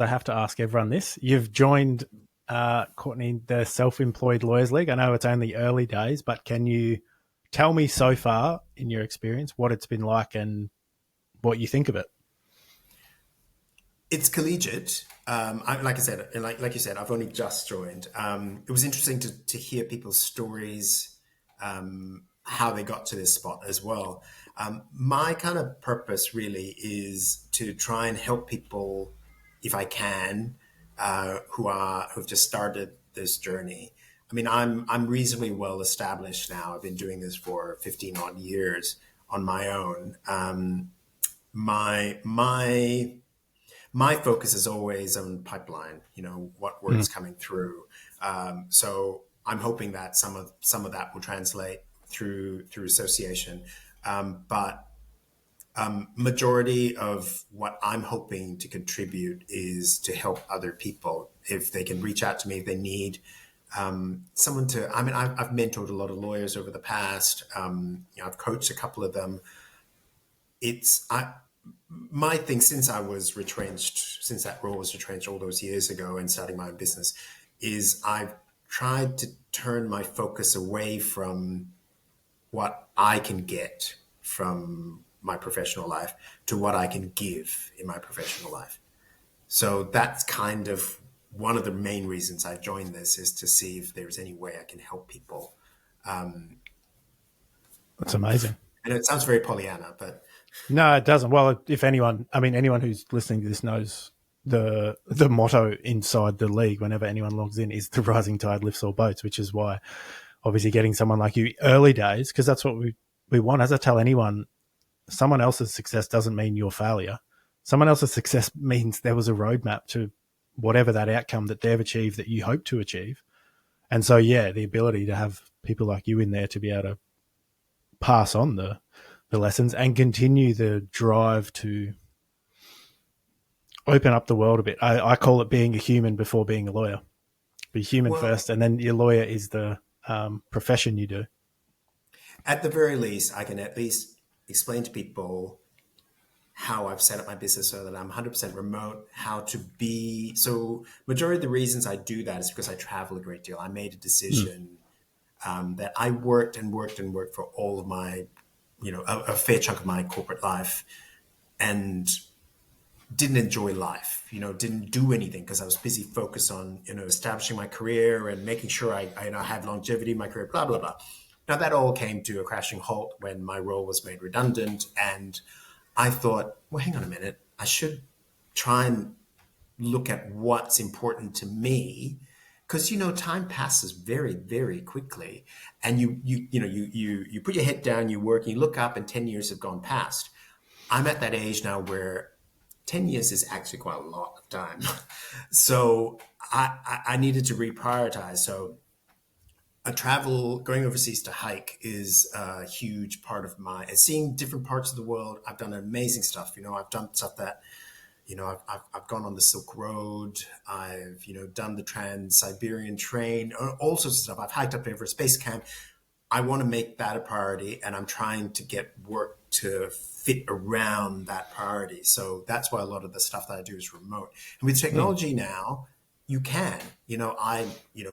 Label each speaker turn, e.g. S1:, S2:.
S1: I have to ask everyone this. You've joined, Courtney, the Self-Employed Lawyers League. I know it's only early days, but can you tell me so far, in your experience, what it's been like and what you think of it?
S2: It's collegiate. Like I said, and like you said, I've only just joined. It was interesting to hear people's stories, how they got to this spot as well. My kind of purpose really is to try and help people, if I can, who've just started this journey. I mean, I'm reasonably well established now. I've been doing this for 15 odd years on my own. My my focus is always on pipeline, what
S1: Mm.
S2: work's coming through. So I'm hoping that some of that will translate through association. But majority of what I'm hoping to contribute is to help other people. If they can reach out to me, if they need someone to, I mean, I've mentored a lot of lawyers over the past. I've coached a couple of them. It's my thing since I was retrenched, since that role was retrenched all those years ago and starting my own business, is I've tried to turn my focus away from what I can get from my professional life to what I can give in my professional life. So that's kind of one of the main reasons I joined this, is to see if there's any way I can help people.
S1: That's amazing.
S2: And it sounds very Pollyanna, but
S1: No, it doesn't. Well, if anyone, I mean, anyone who's listening to this knows the motto inside the league whenever anyone logs in is the rising tide lifts all boats, which is why obviously getting someone like you early days, because that's what we want. As I tell anyone, someone else's success doesn't mean your failure. Someone else's success means there was a roadmap to whatever that outcome that they've achieved that you hope to achieve. And so, yeah, the ability to have people like you in there to be able to pass on the lessons and continue the drive to open up the world a bit. I call it being a human before being a lawyer. Be human
S2: well,
S1: first, and then your lawyer is the profession you do.
S2: at the very least, I can at least explain to people how I've set up my business so that I'm 100% remote, how to be. So, majority of the reasons I do that is because I travel a great deal. I made a
S1: Mm.
S2: decision that I worked and worked and worked for all of my, a fair chunk of my corporate life, and didn't enjoy life, didn't do anything because I was busy focused on, establishing my career and making sure I had longevity in my career, blah, blah, blah. Now that all came to a crashing halt when my role was made redundant. And I thought, well, hang on a minute. I should try and look at what's important to me, because time passes very, very quickly, and you put your head down, you work, you look up, and 10 years have gone past. I'm at that age now where 10 years is actually quite a lot of time. So I needed to reprioritize. So going overseas to hike is a huge part of seeing different parts of the world. I've done amazing stuff. I've done stuff that, I've gone on the Silk Road. I've, done the Trans-Siberian Train, all sorts of stuff. I've hiked up Everest Base Camp. I want to make that a priority, and I'm trying to get work to fit around that priority. So that's why a lot of the stuff that I do is remote. And with
S1: Mm.
S2: technology now, you can, I,